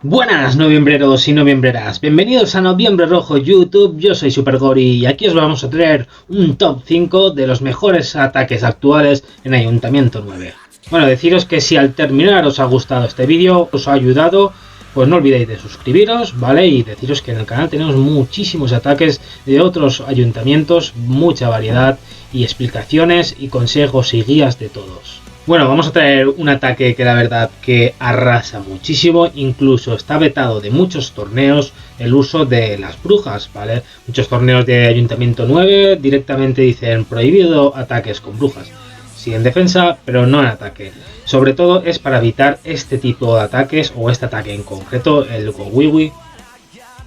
Buenas noviembreros y noviembreras, bienvenidos a Noviembre Rojo YouTube, yo soy SuperGori y aquí os vamos a traer un top 5 de los mejores ataques actuales en Ayuntamiento 9. Bueno, deciros que si al terminar os ha gustado este vídeo, os ha ayudado, pues no olvidéis de suscribiros, ¿vale? Y deciros que en el canal tenemos muchísimos ataques de otros ayuntamientos, mucha variedad y explicaciones y consejos y guías de todos. Bueno, vamos a traer un ataque que la verdad que arrasa muchísimo, incluso está vetado de muchos torneos el uso de las brujas, ¿vale? Muchos torneos de Ayuntamiento 9 directamente dicen prohibido ataques con brujas. Sí en defensa, pero no en ataque. Sobre todo es para evitar este tipo de ataques o este ataque en concreto, el Gowiwi.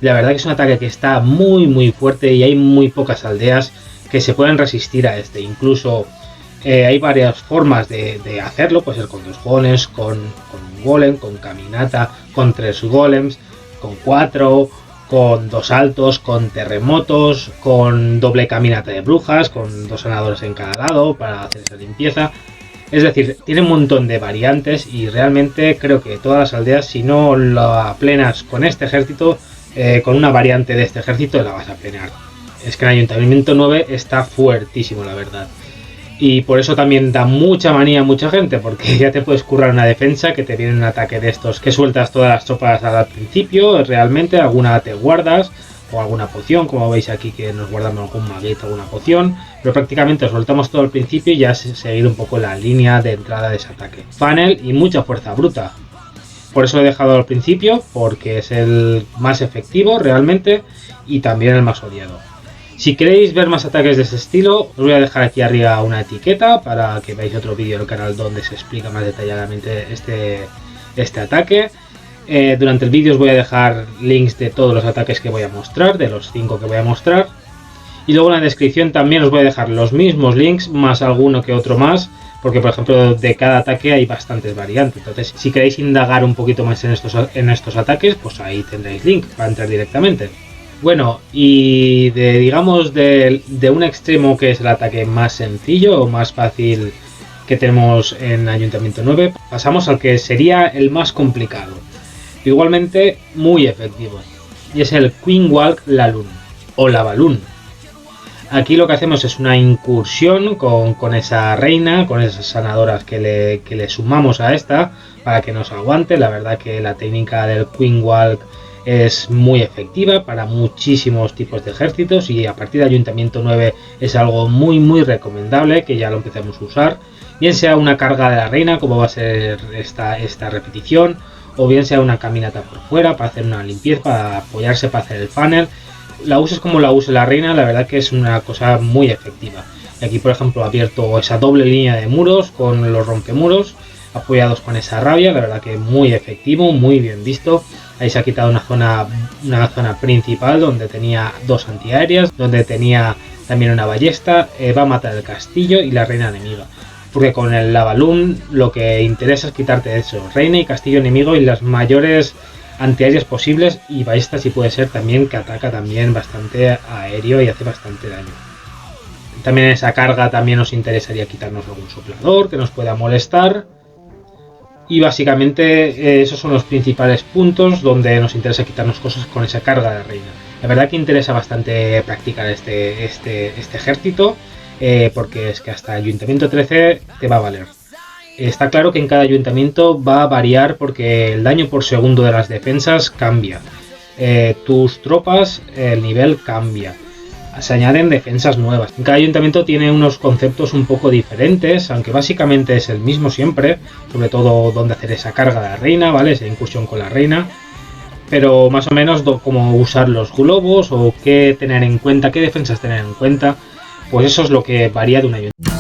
La verdad que es un ataque que está muy fuerte y hay muy pocas aldeas que se pueden resistir a este, incluso... hay varias formas de hacerlo, puede ser con 2 golems, con un golem, con caminata, con 3 golems, con 4, con 2 altos, con terremotos, con doble caminata de brujas, con 2 sanadores en cada lado para hacer esa limpieza. Es decir, tiene un montón de variantes y realmente creo que todas las aldeas, si no la plenas con este ejército, con una variante de este ejército la vas a plenar. Es que el Ayuntamiento 9 está fuertísimo, la verdad. Y por eso también da mucha manía a mucha gente, porque ya te puedes currar una defensa que te viene un ataque de estos, que sueltas todas las tropas al principio, realmente, alguna te guardas, o alguna poción, como veis aquí que nos guardamos algún maguito, alguna poción, pero prácticamente soltamos todo al principio y ya seguir un poco la línea de entrada de ese ataque. Funnel y mucha fuerza bruta. Por eso lo he dejado al principio, porque es el más efectivo realmente y también el más odiado. Si queréis ver más ataques de este estilo, os voy a dejar aquí arriba una etiqueta para que veáis otro vídeo del canal donde se explica más detalladamente este ataque. Durante el vídeo os voy a dejar links de todos los ataques que voy a mostrar, de los 5 que voy a mostrar. Y luego en la descripción también os voy a dejar los mismos links, más alguno que otro más, porque por ejemplo de cada ataque hay bastantes variantes. Entonces si queréis indagar un poquito más en estos ataques, pues ahí tendréis link para entrar directamente. Bueno, y digamos de un extremo que es el ataque más sencillo o más fácil que tenemos en Ayuntamiento 9, pasamos al que sería el más complicado, igualmente muy efectivo, y es el Queenwalk Laloon o la Balloon. Aquí lo que hacemos es una incursión con esa reina, con esas sanadoras que le sumamos a esta para que nos aguante. La verdad que la técnica del Queenwalk es muy efectiva para muchísimos tipos de ejércitos y a partir de Ayuntamiento 9 es algo muy recomendable que ya lo empecemos a usar, bien sea una carga de la reina como va a ser esta repetición, o bien sea una caminata por fuera para hacer una limpieza, para apoyarse para hacer el funnel. La uses como la use la reina, la verdad que es una cosa muy efectiva. Y aquí por ejemplo he abierto esa doble línea de muros con los rompemuros apoyados con esa rabia, la verdad que muy efectivo, muy bien visto. Ahí se ha quitado una zona principal donde tenía 2 antiaéreas, donde tenía también una ballesta, va a matar el castillo y la reina enemiga. Porque con el Balloon lo que interesa es quitarte eso, reina y castillo enemigo y las mayores antiaéreas posibles, y ballesta si puede ser también, que ataca también bastante aéreo y hace bastante daño. También en esa carga también nos interesaría quitarnos algún soplador que nos pueda molestar. Y básicamente esos son los principales puntos donde nos interesa quitarnos cosas con esa carga de reina. La verdad que interesa bastante practicar este ejército, porque es que hasta Ayuntamiento 13 te va a valer. Está claro que en cada ayuntamiento va a variar porque el daño por segundo de las defensas cambia. Tus tropas, el nivel cambia. Se añaden defensas nuevas. Cada ayuntamiento tiene unos conceptos un poco diferentes, aunque básicamente es el mismo siempre, sobre todo dónde hacer esa carga de la reina, ¿vale? Esa incursión con la reina, pero más o menos cómo usar los globos o qué tener en cuenta, qué defensas tener en cuenta, pues eso es lo que varía de un ayuntamiento.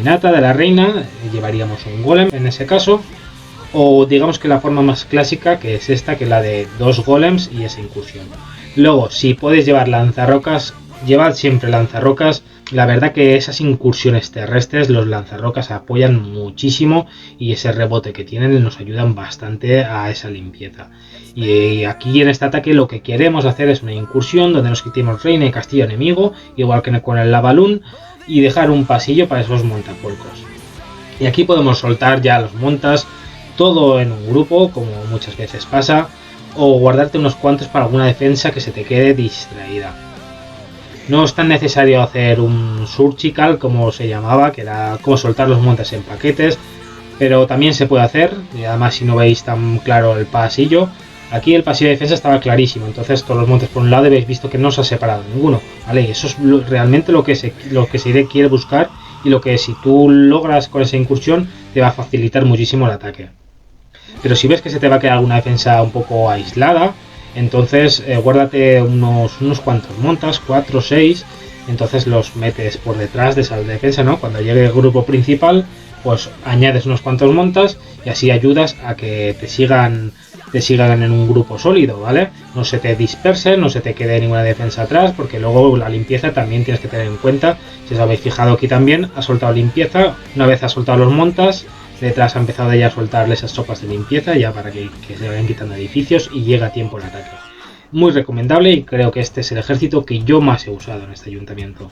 caminata de la reina, llevaríamos un golem en ese caso, o digamos que la forma más clásica, que es esta, que es la de 2 golems y esa incursión. Luego, si podéis llevar lanzarrocas, llevad siempre lanzarrocas. La verdad que esas incursiones terrestres, los lanzarrocas apoyan muchísimo y ese rebote que tienen nos ayudan bastante a esa limpieza. Y aquí en este ataque lo que queremos hacer es una incursión donde nos quitemos reina y castillo enemigo, igual que con el Lavalún, y dejar un pasillo para esos montapolcos. Y aquí podemos soltar ya los montas, todo en un grupo, como muchas veces pasa, o guardarte unos cuantos para alguna defensa que se te quede distraída. No es tan necesario hacer un surgical como se llamaba, que era como soltar los montes en paquetes, pero también se puede hacer, y además si no veis tan claro el pasillo, aquí el pasillo de defensa estaba clarísimo, entonces todos los montes por un lado habéis visto que no se ha separado ninguno, ¿vale? Y eso es realmente lo que se quiere buscar y lo que si tú logras con esa incursión te va a facilitar muchísimo el ataque. Pero si ves que se te va a quedar alguna defensa un poco aislada, entonces guárdate unos cuantos montas, 4 o 6, entonces los metes por detrás de esa defensa, ¿no? Cuando llegue el grupo principal, pues añades unos cuantos montas y así ayudas a que te sigan en un grupo sólido, ¿vale? No se te dispersen, no se te quede ninguna defensa atrás, porque luego la limpieza también tienes que tener en cuenta. Si os habéis fijado aquí también, ha soltado limpieza, una vez ha soltado los montas, detrás ha empezado ya a soltarle esas sopas de limpieza ya para que se vayan quitando edificios y llega a tiempo el ataque. Muy recomendable y creo que este es el ejército que yo más he usado en este ayuntamiento.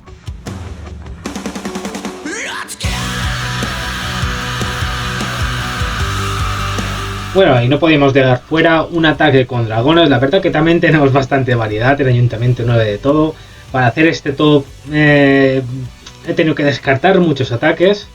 Bueno, y no podíamos dejar fuera un ataque con dragones. La verdad que también tenemos bastante variedad en Ayuntamiento 9 de todo. Para hacer este top he tenido que descartar muchos ataques,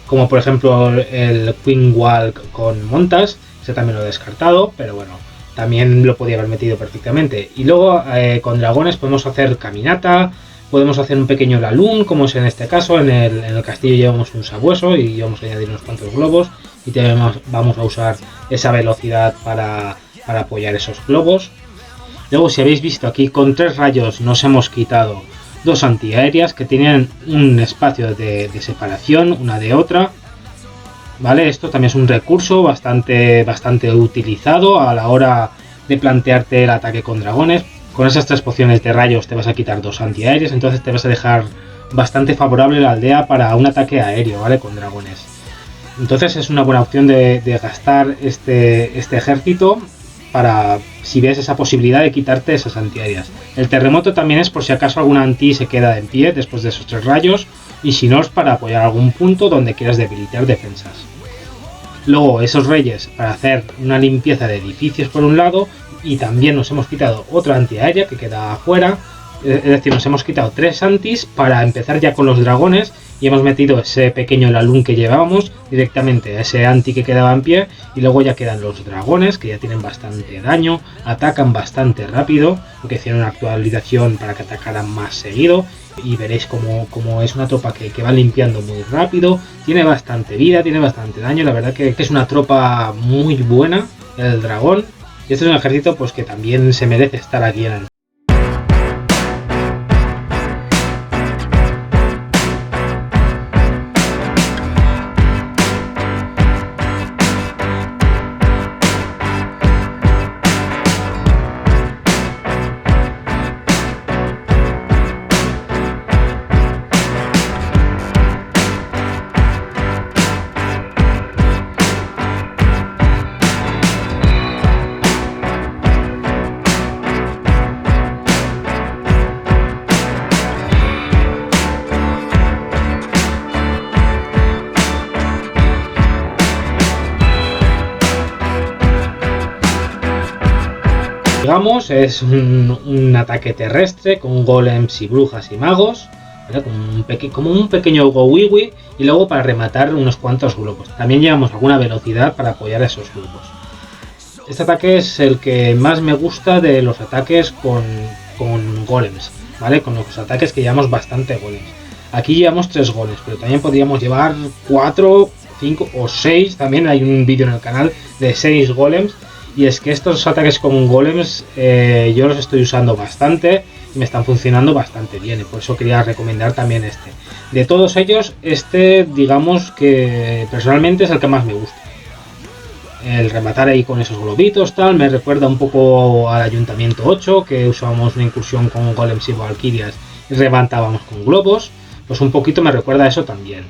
como por ejemplo el Queen Walk con montas. Ese también lo he descartado, pero bueno, también lo podía haber metido perfectamente. Y luego con dragones podemos hacer caminata, podemos hacer un pequeño Lavalún, como es en este caso. En el castillo llevamos un sabueso y vamos a añadir unos cuantos globos. Y también vamos a usar esa velocidad para apoyar esos globos. Luego, si habéis visto aquí, con 3 rayos nos hemos quitado 2 antiaéreas que tienen un espacio de separación una de otra. ¿Vale? Esto también es un recurso bastante utilizado a la hora de plantearte el ataque con dragones. Con esas 3 pociones de rayos te vas a quitar 2 antiaéreas, entonces te vas a dejar bastante favorable la aldea para un ataque aéreo, ¿vale? Con dragones. Entonces es una buena opción de gastar este ejército para si ves esa posibilidad de quitarte esas antiaéreas. El terremoto también es por si acaso alguna anti se queda en pie después de esos 3 rayos, y si no es para apoyar algún punto donde quieras debilitar defensas. Luego esos reyes para hacer una limpieza de edificios por un lado, y también nos hemos quitado otra antiaérea que queda afuera. Es decir, nos hemos quitado 3 antis para empezar ya con los dragones y hemos metido ese pequeño Lavalún que llevábamos directamente a ese anti que quedaba en pie, y luego ya quedan los dragones que ya tienen bastante daño, atacan bastante rápido porque hicieron una actualización para que atacaran más seguido, y veréis como es una tropa que va limpiando muy rápido, tiene bastante vida, tiene bastante daño. La verdad que es una tropa muy buena el dragón, y este es un ejército pues que también se merece estar aquí en el... Digamos, es un ataque terrestre con golems y brujas y magos, ¿vale? Como un pequeño gowiwi, y luego para rematar unos cuantos globos. También llevamos alguna velocidad para apoyar a esos globos. Este ataque es el que más me gusta de los ataques con golems, ¿vale? Con los ataques que llevamos bastante golems. Aquí llevamos 3 golems, pero también podríamos llevar 4, 5 o 6. También hay un vídeo en el canal de 6 golems. Y es que estos ataques con golems yo los estoy usando bastante, y me están funcionando bastante bien, y por eso quería recomendar también este. De todos ellos, este digamos que personalmente es el que más me gusta. El rematar ahí con esos globitos tal me recuerda un poco al Ayuntamiento 8, que usábamos una incursión con golems y valquirias y rematábamos con globos, pues un poquito me recuerda a eso también.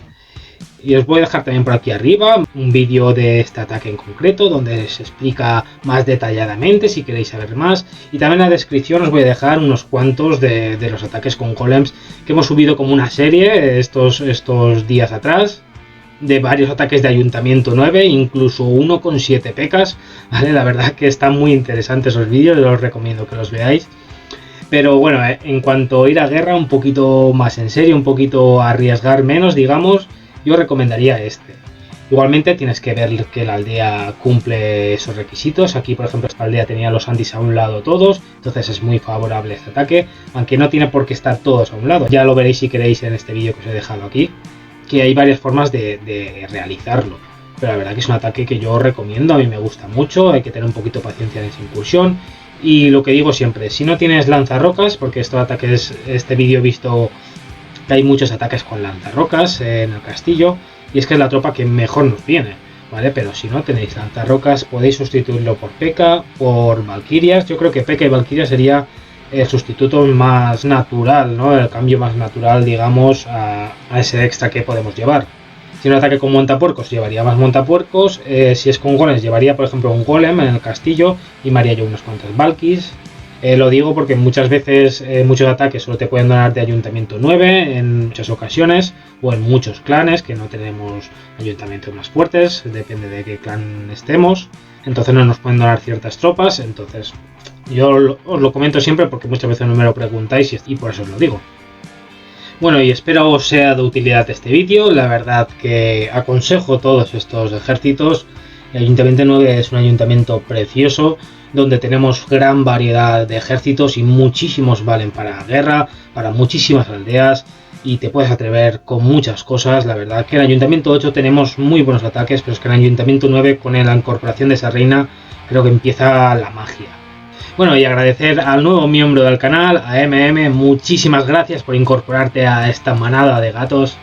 Y os voy a dejar también por aquí arriba un vídeo de este ataque en concreto, donde se explica más detalladamente si queréis saber más. Y también en la descripción os voy a dejar unos cuantos de los ataques con golems que hemos subido como una serie estos días atrás, de varios ataques de Ayuntamiento 9, incluso uno con 7 pecas, ¿vale? La verdad que están muy interesantes los vídeos, os recomiendo que los veáis. Pero bueno, en cuanto a ir a guerra un poquito más en serio, un poquito a arriesgar menos, digamos, yo recomendaría este. Igualmente tienes que ver que la aldea cumple esos requisitos. Aquí, por ejemplo, esta aldea tenía los antis a un lado todos, entonces es muy favorable este ataque, aunque no tiene por qué estar todos a un lado. Ya lo veréis si queréis en este vídeo que os he dejado aquí, que hay varias formas de realizarlo, pero la verdad que es un ataque que yo recomiendo, a mí me gusta mucho, hay que tener un poquito de paciencia en esa incursión, y lo que digo siempre, si no tienes lanzarrocas, porque estos ataques, este vídeo he visto que hay muchos ataques con lanzarrocas en el castillo, y es que es la tropa que mejor nos viene, ¿vale? Pero si no tenéis lanzarrocas, podéis sustituirlo por P.E.K.K.A, por valquirias. Yo creo que P.E.K.K.A y valquiria sería el sustituto más natural, ¿no? El cambio más natural, digamos, a ese extra que podemos llevar. Si un ataque con montapuercos, llevaría más montapuercos. Si es con golems, llevaría, por ejemplo, un golem en el castillo y me haría yo unos cuantos valkis. Lo digo porque muchas veces muchos ataques solo te pueden donar de Ayuntamiento 9 en muchas ocasiones, o en muchos clanes que no tenemos ayuntamientos más fuertes, depende de qué clan estemos. Entonces no nos pueden donar ciertas tropas, entonces yo os lo comento siempre porque muchas veces no me lo preguntáis y por eso os lo digo. Bueno, y espero os sea de utilidad este vídeo. La verdad que aconsejo todos estos ejércitos. El Ayuntamiento 9 es un ayuntamiento precioso, donde tenemos gran variedad de ejércitos y muchísimos valen para guerra, para muchísimas aldeas, y te puedes atrever con muchas cosas. La verdad que en el Ayuntamiento 8 tenemos muy buenos ataques, pero es que en el Ayuntamiento 9, con la incorporación de esa reina, creo que empieza la magia. Bueno, y agradecer al nuevo miembro del canal, a MM, muchísimas gracias por incorporarte a esta manada de gatos.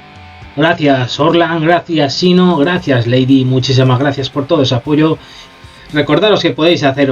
Gracias Orlan, gracias Sino, gracias Lady, muchísimas gracias por todo ese apoyo. Recordaros que podéis haceros